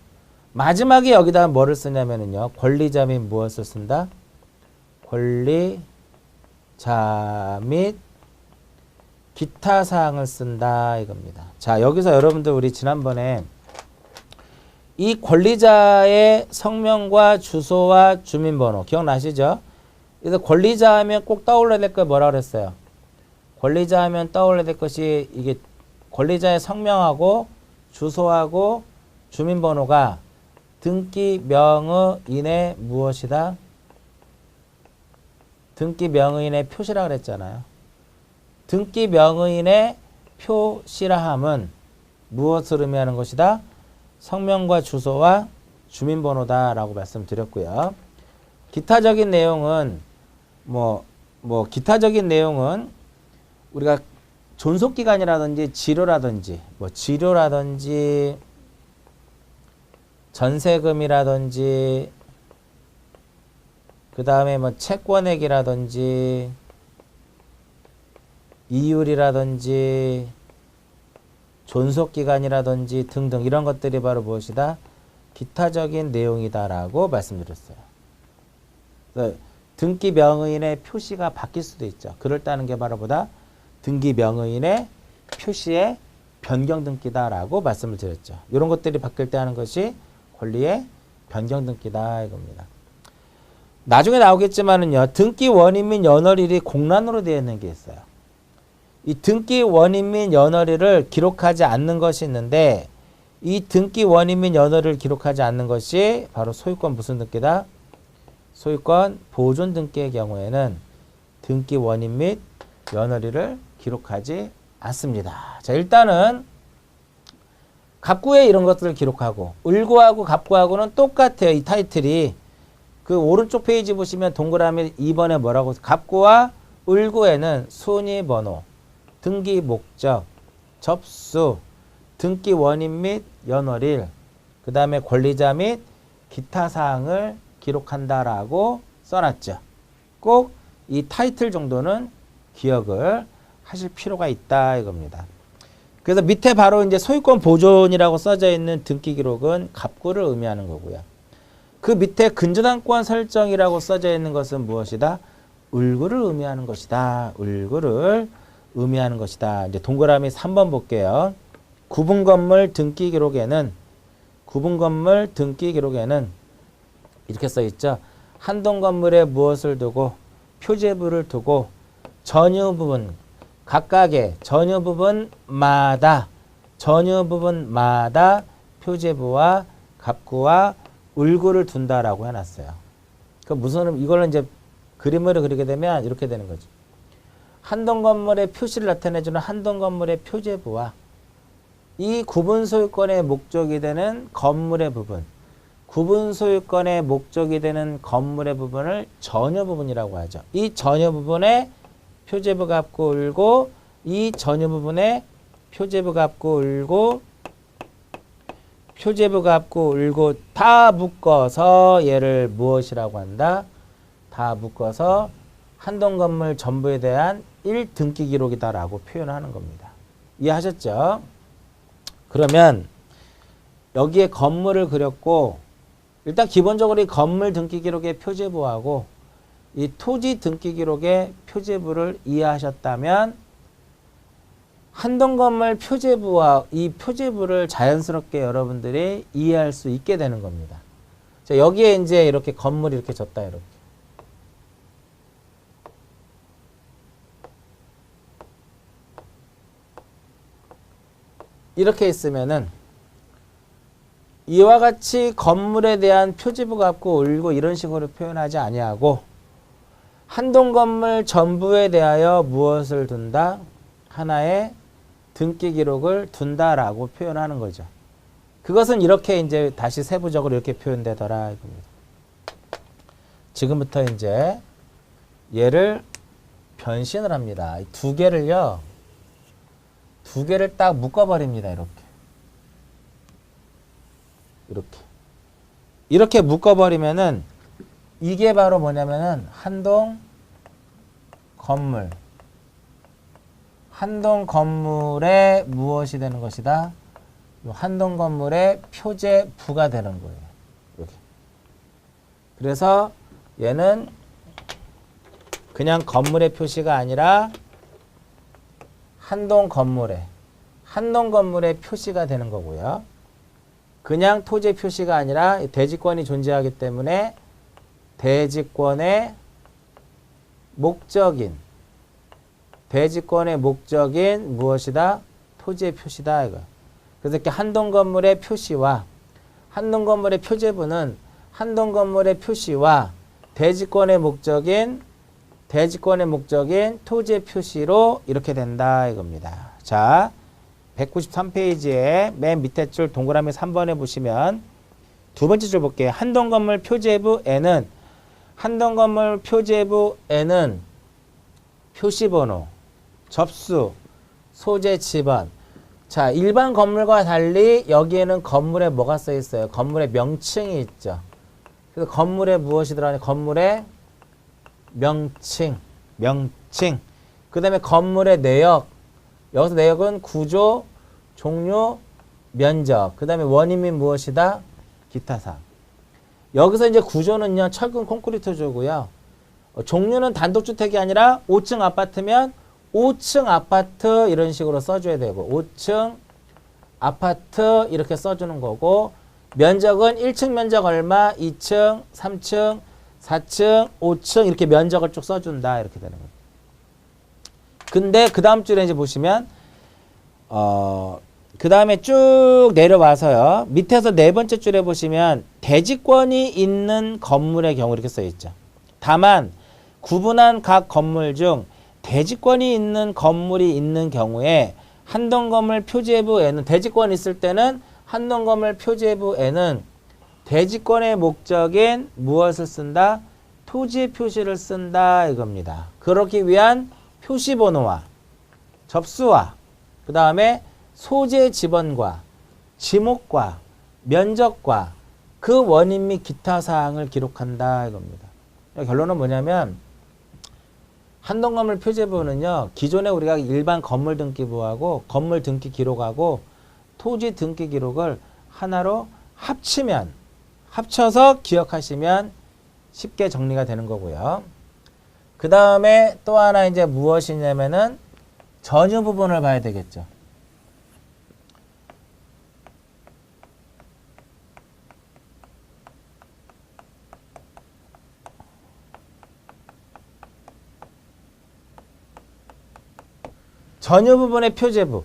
마지막에 여기다 뭐를 쓰냐면요. 권리자 및 무엇을 쓴다? 권리자 및 기타 사항을 쓴다 이겁니다. 자, 여기서 여러분들 우리 지난번에 이 권리자의 성명과 주소와 주민번호 기억나시죠? 그래서 권리자 하면 꼭 떠올려야 될 거 뭐라 그랬어요? 권리자 하면 떠올려야 될 것이 이게 권리자의 성명하고 주소하고 주민번호가 등기 명의인의 무엇이다? 등기 명의인의 표시라 그랬잖아요. 등기 명의인의 표시라 함은 무엇을 의미하는 것이다? 성명과 주소와 주민번호다라고 말씀드렸고요. 기타적인 내용은 기타적인 내용은 우리가 존속기간이라든지 지료라든지 전세금이라든지 그 다음에 채권액이라든지 이율이라든지 존속기간이라든지 등등 이런 것들이 바로 무엇이다? 기타적인 내용이다라고 말씀드렸어요. 등기 명의인의 표시가 바뀔 수도 있죠. 그렇다는 게 바로 보다 등기 명의인의 표시의 변경 등기다라고 말씀을 드렸죠. 이런 것들이 바뀔 때 하는 것이 권리의 변경 등기다 이겁니다. 나중에 나오겠지만은요. 등기 원인 및 연월일이 공란으로 되어 있는 게 있어요. 이 등기 원인 및 연월일을 기록하지 않는 것이 있는데 이 등기 원인 및 연월일을 기록하지 않는 것이 바로 소유권 무슨 등기다? 소유권 보존 등기의 경우에는 등기 원인 및 연월일을 기록하지 않습니다. 자, 일단은 갑구에 이런 것들을 기록하고 을구하고 갑구하고는 똑같아요. 이 타이틀이 그 오른쪽 페이지 보시면 동그라미 2번에 뭐라고 갑구와 을구에는 순위번호, 등기 목적, 접수, 등기 원인 및 연월일, 그 다음에 권리자 및 기타 사항을 기록한다라고 써놨죠. 꼭 이 타이틀 정도는 기억을 하실 필요가 있다 이겁니다. 그래서 밑에 바로 이제 소유권 보존이라고 써져 있는 등기 기록은 갑구를 의미하는 거고요. 그 밑에 근저당권 설정이라고 써져 있는 것은 무엇이다? 을구를 의미하는 것이다. 을구를 의미하는 것이다. 이제 동그라미 3번 볼게요. 구분 건물 등기 기록에는 이렇게 써 있죠. 한 동 건물에 무엇을 두고 표제부를 두고 전유 부분 각각의 전유 부분마다 표제부와 갑구와 을구를 둔다라고 해놨어요. 그 무슨 이걸로 이제 그림으로 그리게 되면 이렇게 되는 거죠. 한 동 건물의 표시를 나타내주는 한 동 건물의 표제부와 이 구분 소유권의 목적이 되는 건물의 부분, 구분 소유권의 목적이 되는 건물의 부분을 전유 부분이라고 하죠. 이 전유 부분에 표제부 갑구 을고 이 전유 부분에 표제부 갑구 을고 다 묶어서 얘를 무엇이라고 한다? 다 묶어서 한동 건물 전부에 대한 1등기 기록이다라고 표현하는 겁니다. 이해하셨죠? 그러면 여기에 건물을 그렸고 일단 기본적으로 이 건물 등기 기록의 표제부하고 이 토지 등기 기록의 표제부를 이해하셨다면 한동 건물 표제부와 이 표제부를 자연스럽게 여러분들이 이해할 수 있게 되는 겁니다. 자, 여기에 이제 이렇게 건물이 이렇게 졌다 이렇게 있으면은 이와 같이 건물에 대한 표제부 갑구 을고 이런 식으로 표현하지 아니하고 한동 건물 전부에 대하여 무엇을 둔다? 하나의 등기 기록을 둔다라고 표현하는 거죠. 그것은 이렇게 이제 다시 세부적으로 이렇게 표현되더라 이겁니다. 지금부터 이제 얘를 변신을 합니다. 이 두 개를요. 두 개를 딱 묶어버립니다. 이렇게. 이렇게. 이렇게 묶어버리면은 이게 바로 뭐냐면은 한동 건물. 한동 건물의 무엇이 되는 것이다? 요 한동 건물의 표제부가 되는 거예요. 이렇게. 그래서 얘는 그냥 건물의 표시가 아니라 한동 건물의 표시가 되는 거고요. 그냥 토지 표시가 아니라 대지권이 존재하기 때문에 대지권의 목적인 무엇이다? 토지의 표시다. 이거. 그래서 이렇게 한동 건물의 표시와 한동 건물의 표제부는 한동 건물의 표시와 대지권의 목적인 토지의 표시로 이렇게 된다 이겁니다. 자, 193페이지에 맨 밑에 줄 동그라미 3번에 보시면 두 번째 줄 볼게요. 한동 건물 표제부에는 표시번호, 접수, 소재 지번. 자, 일반 건물과 달리 여기에는 건물에 뭐가 써 있어요? 건물의 명칭이 있죠. 그래서 건물에 무엇이 들어가냐? 건물의 명칭. 그 다음에 건물의 내역. 여기서 내역은 구조, 종류, 면적. 그 다음에 원인이 무엇이다? 기타 사항. 여기서 이제 구조는요, 철근 콘크리트조고요. 종류는 단독주택이 아니라 5층 아파트면 5층 아파트 이런 식으로 써줘야 되고 5층 아파트 이렇게 써주는 거고 면적은 1층 면적 얼마, 2층, 3층, 4층, 5층 이렇게 면적을 쭉 써준다 이렇게 되는 거예요. 근데 그 다음 줄에 이제 보시면 그 다음에 쭉 내려와서요. 밑에서 네 번째 줄에 보시면 대지권이 있는 건물의 경우 이렇게 써 있죠. 다만 구분한 각 건물 중 대지권이 있는 건물이 있는 경우에 한동 건물 표제부에는 대지권이 있을 때는 한동 건물 표제부에는 대지권의 목적인 무엇을 쓴다? 토지 표시를 쓴다 이겁니다. 그렇기 위한 표시번호와 접수와 그 다음에 소재 지번과 지목과 면적과 그 원인 및 기타 사항을 기록한다 이겁니다. 결론은 뭐냐면 한동 건물 표제부는요. 기존에 우리가 일반 건물 등기부하고 건물 등기 기록하고 토지 등기 기록을 하나로 합쳐서 기억하시면 쉽게 정리가 되는 거고요. 그 다음에 또 하나 이제 무엇이냐면은 전유 부분을 봐야 되겠죠. 전유 부분의 표제부.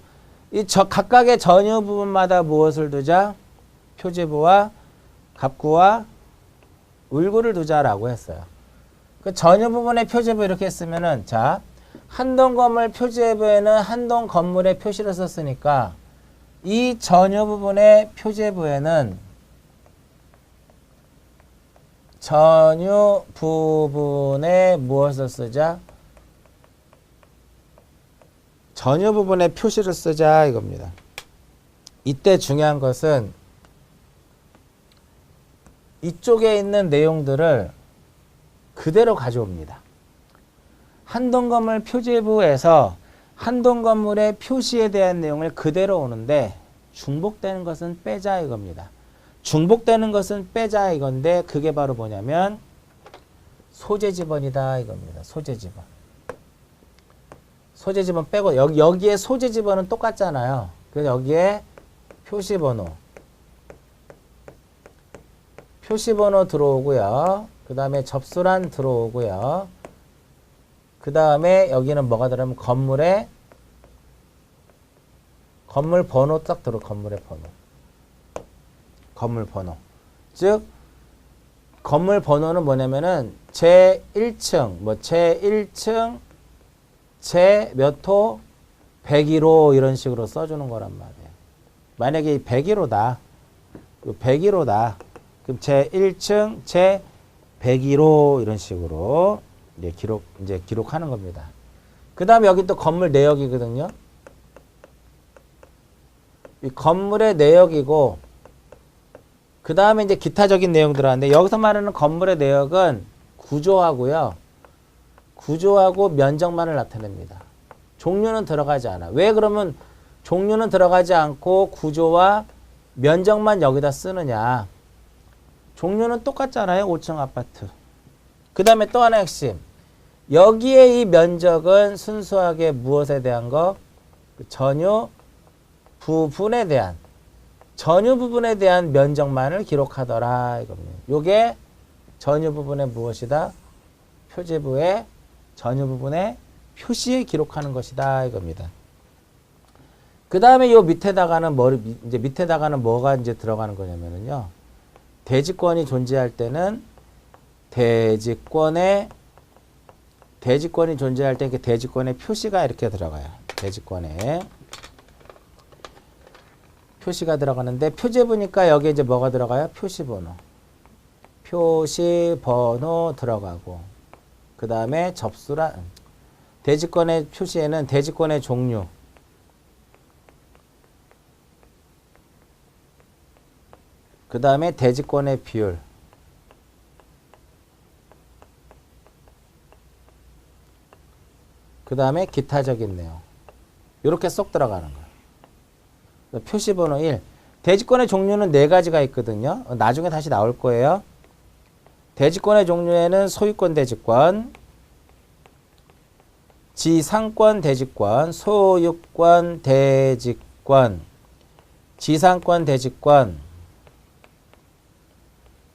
각각의 전유 부분마다 무엇을 두자? 표제부와 갑구와 울구를 두자라고 했어요. 그 전유 부분의 표제부 이렇게 했으면은 자, 한동 건물 표제부에는 한동 건물의 표시를 썼으니까 이 전유 부분의 표제부에는 전유 부분에 무엇을 쓰자? 전유 부분에 표시를 쓰자 이겁니다. 이때 중요한 것은 이쪽에 있는 내용들을 그대로 가져옵니다. 한동 건물 표제부에서 한동 건물의 표시에 대한 내용을 그대로 오는데 중복되는 것은 빼자 이겁니다. 중복되는 것은 빼자 이건데 그게 바로 뭐냐면 소재 지번이다 이겁니다. 소재 지번. 소재 지번 빼고 여기에 소재 지번은 똑같잖아요. 그래서 여기에 표시번호 들어오고요. 그 다음에 접수란 들어오고요. 그 다음에 여기는 뭐가 들어오면 건물 번호 딱 들어. 건물의 번호. 건물 번호. 즉 건물 번호는 뭐냐면은 제1층 제1층 제 몇 호 101호 이런 식으로 써주는 거란 말이에요. 만약에 101호다. 101호다. 그럼 제1층 제 101호 이런 식으로 이제 기록하는 겁니다. 그 다음에 여기 또 건물 내역이거든요. 이 건물의 내역이고 그 다음에 이제 기타적인 내용 들어가는데 여기서 말하는 건물의 내역은 구조하고요. 구조하고 면적만을 나타냅니다. 종류는 들어가지 않아. 왜 그러면 종류는 들어가지 않고 구조와 면적만 여기다 쓰느냐. 종류는 똑같잖아요. 5층 아파트. 그 다음에 또 하나 핵심. 여기에 이 면적은 순수하게 무엇에 대한 거? 전유 부분에 대한 면적만을 기록하더라 이겁니다. 요게 전유 부분의 무엇이다? 표제부의 전유 부분의 표시에 기록하는 것이다 이겁니다. 그 다음에 요 밑에다가는 뭐가 이제 들어가는 거냐면요. 대지권이 존재할 때는 대지권이 존재할 때 대지권의 표시가 이렇게 들어가요. 대지권에 표시가 들어가는데 표제부니까 여기에 이제 뭐가 들어가요? 표시번호 들어가고 그 다음에 대지권의 표시에는 대지권의 종류 그 다음에 대지권의 비율 그 다음에 기타적인 내용 이렇게 쏙 들어가는 거예요. 표시번호 1 대지권의 종류는 4가지가 있거든요. 나중에 다시 나올 거예요. 대지권의 종류에는 소유권 대지권 지상권 대지권 소유권 대지권 지상권 대지권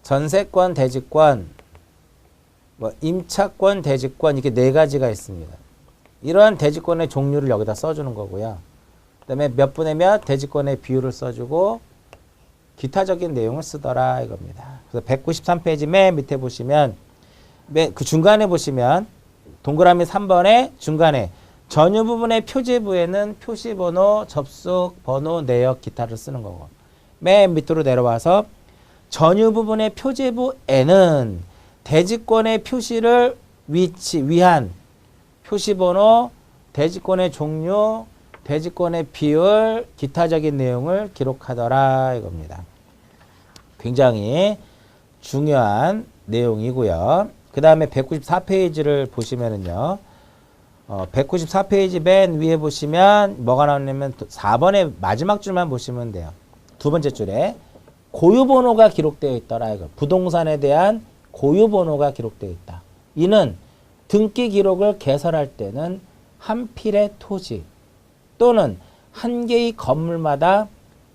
전세권 대지권 임차권 대지권 이렇게 4가지가 있습니다. 이러한 대지권의 종류를 여기다 써주는 거고요. 그 다음에 몇 분의 몇 대지권의 비율을 써주고 기타적인 내용을 쓰더라 이겁니다. 그래서 193페이지 맨 밑에 보시면 그 중간에 보시면 동그라미 3번에 중간에 전유 부분의 표제부에는 표시번호, 접속, 번호, 내역, 기타를 쓰는 거고 맨 밑으로 내려와서 전유 부분의 표제부에는 대지권의 표시를 위한 표시번호, 대지권의 종류, 대지권의 비율, 기타적인 내용을 기록하더라 이겁니다. 굉장히 중요한 내용이고요. 그 다음에 194페이지를 보시면은요. 194페이지 맨 위에 보시면 뭐가 나오냐면 4번의 마지막 줄만 보시면 돼요. 두 번째 줄에 고유번호가 기록되어 있더라 이거. 부동산에 대한 고유번호가 기록되어 있다. 이는 등기 기록을 개설할 때는 한 필의 토지 또는 한 개의 건물마다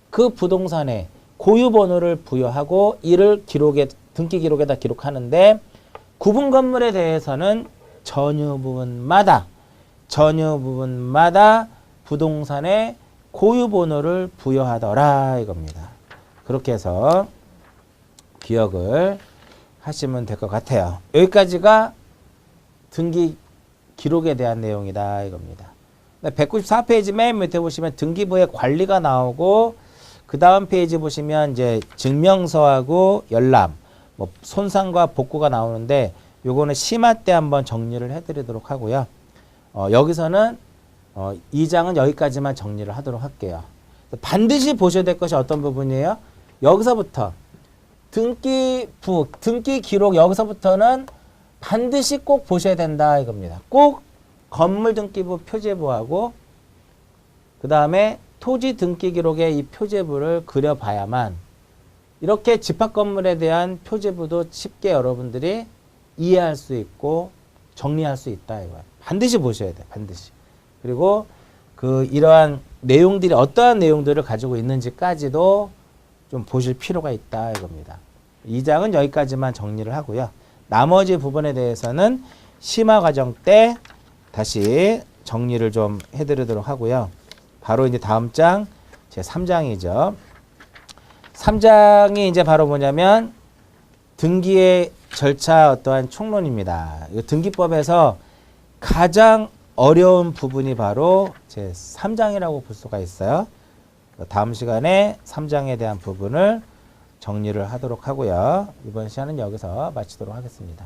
그 부동산에 고유번호를 부여하고 이를 등기 기록에다 기록하는데 구분 건물에 대해서는 전유 부분마다 부동산에 고유번호를 부여하더라 이겁니다. 그렇게 해서 기억을 하시면 될 것 같아요. 여기까지가 등기 기록에 대한 내용이다 이겁니다. 194페이지 맨 밑에 보시면 등기부의 관리가 나오고 그 다음 페이지 보시면 이제 증명서하고 열람, 손상과 복구가 나오는데 요거는 심화 때 한번 정리를 해드리도록 하고요. 여기서는 2장은 여기까지만 정리를 하도록 할게요. 반드시 보셔야 될 것이 어떤 부분이에요? 여기서부터 등기 기록 여기서부터는 반드시 꼭 보셔야 된다 이겁니다. 꼭 건물 등기부 표제부하고 그 다음에 토지 등기 기록의 이 표제부를 그려봐야만 이렇게 집합 건물에 대한 표제부도 쉽게 여러분들이 이해할 수 있고 정리할 수 있다 이거예요. 반드시 보셔야 돼요. 반드시. 그리고 이러한 내용들이 어떠한 내용들을 가지고 있는지까지도 좀 보실 필요가 있다 이겁니다. 2장은 여기까지만 정리를 하고요. 나머지 부분에 대해서는 심화 과정 때 다시 정리를 좀 해드리도록 하고요. 바로 이제 다음 장 제 3장이죠. 3장이 이제 바로 뭐냐면 등기의 절차 어떠한 총론입니다. 이 등기법에서 가장 어려운 부분이 바로 제 3장이라고 볼 수가 있어요. 다음 시간에 3장에 대한 부분을 정리를 하도록 하고요. 이번 시간은 여기서 마치도록 하겠습니다.